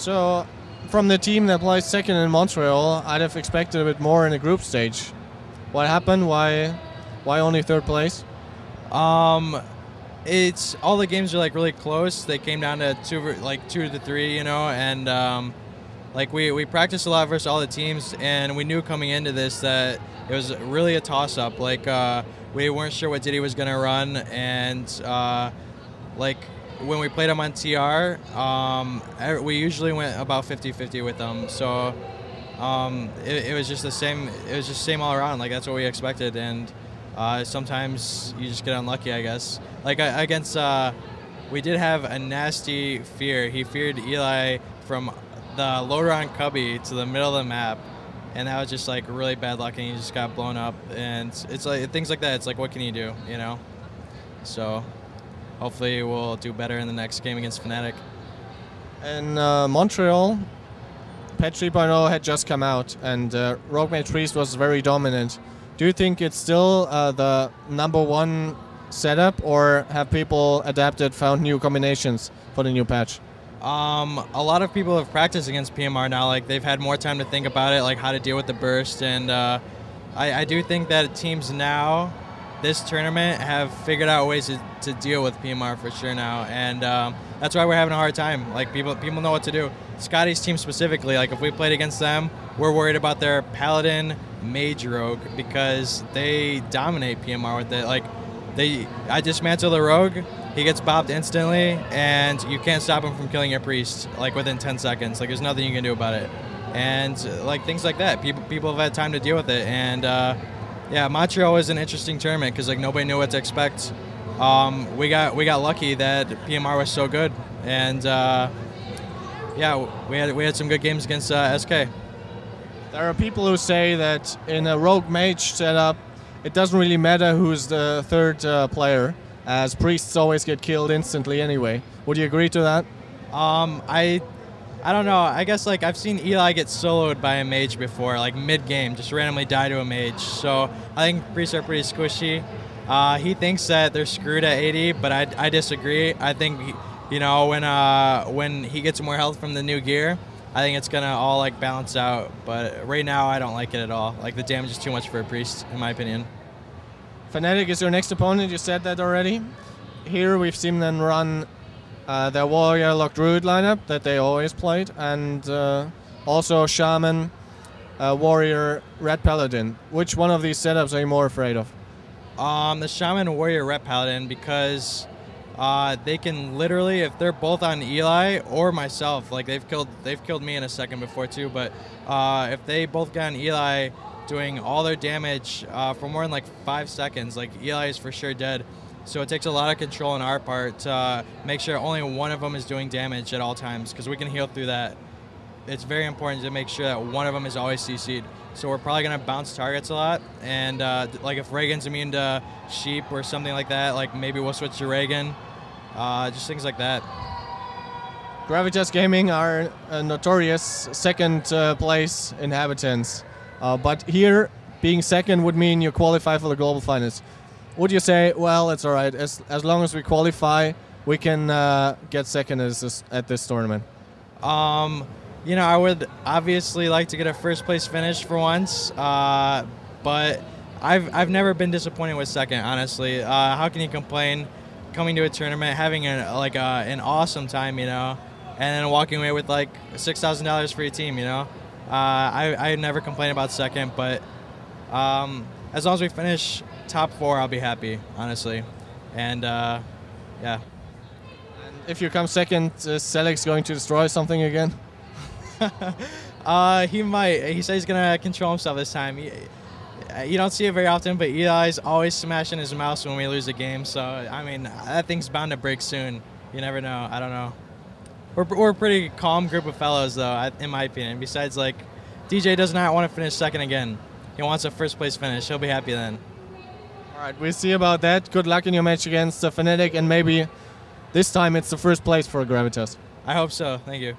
So, from the team that plays second in Montreal, I'd have expected a bit more in the group stage. What happened? Why only third place? It's all the games are like really close. They came down to two to three, you know, and like we practiced a lot versus all the teams, and we knew coming into this that it was really a toss-up. Like we weren't sure what Diddy was gonna run, and like when we played him on TR, we usually went about 50-50 with them. So it was just the same. It was just same all around. Like that's what we expected, and sometimes you just get unlucky, I guess. Like against, we did have a nasty fear. He feared Eli from the loader on Cubby to the middle of the map, and that was just like really bad luck, and he just got blown up. And it's like things like that. It's like, what can you do, you know? So hopefully we'll do better in the next game against Fnatic. In Montreal, patch 3.0 had just come out, and Rogue Mage Priest was very dominant. Do you think it's still the #1 setup, or have people adapted, found new combinations for the new patch? A lot of people have practiced against PMR now. Like they've had more time to think about it, like how to deal with the burst, and I do think that teams now, this tournament, have figured out ways to deal with PMR for sure now, and that's why we're having a hard time. Like people know what to do. Scotty's team specifically, like if we played against them, we're worried about their Paladin Mage Rogue because they dominate PMR with it. Like I dismantle the Rogue, he gets bopped instantly, and you can't stop him from killing your Priest like within 10 seconds. Like there's nothing you can do about it, and like things like that. People have had time to deal with it, and yeah, Montreal was an interesting tournament because like nobody knew what to expect. We got lucky that PMR was so good, and yeah, we had some good games against SK. There are people who say that in a Rogue Mage setup, it doesn't really matter who's the third player, as Priests always get killed instantly anyway. Would you agree to that? I don't know. I guess like I've seen Eli get soloed by a mage before, like mid-game, just randomly die to a mage. So I think Priests are pretty squishy. He thinks that they're screwed at 80, but I disagree. I think, you know, when he gets more health from the new gear, I think it's gonna all like balance out. But right now, I don't like it at all. Like the damage is too much for a Priest, in my opinion. Fnatic is your next opponent. You said that already. Here we've seen them run their Warrior Lock Druid lineup that they always played, and also Shaman, Warrior, Red Paladin. Which one of these setups are you more afraid of? The Shaman, Warrior, Red Paladin, because they can literally, if they're both on Eli or myself, like they've killed me in a second before too, but if they both get on Eli doing all their damage for more than like 5 seconds, like Eli is for sure dead. So it takes a lot of control on our part to make sure only one of them is doing damage at all times, because we can heal through that. It's very important to make sure that one of them is always CC'd. So we're probably going to bounce targets a lot, and like if Reagan's immune to Sheep or something like that, like maybe we'll switch to Reagan, just things like that. Gravitas Gaming are notorious second place inhabitants, but here being second would mean you qualify for the global finals. Would you say, well, it's all right, as long as we qualify, we can get second at this tournament? You know, I would obviously like to get a first place finish for once, but I've never been disappointed with second, honestly. How can you complain coming to a tournament, having an awesome time, you know, and then walking away with like $6,000 for your team, you know? I never complain about second, but as long as we finish top 4, I'll be happy, honestly. And yeah. And if you come second, is Selleck's going to destroy something again? He might. He said he's gonna control himself this time. You don't see it very often, but Eli's always smashing his mouse when we lose a game. So I mean, that thing's bound to break soon. You never know. I don't know. We're a pretty calm group of fellows, though, in my opinion. Besides, like, DJ does not want to finish second again. He wants a first place finish. He'll be happy then. All right, we'll see about that. Good luck in your match against Fnatic, and maybe this time it's the first place for Gravitas. I hope so. Thank you.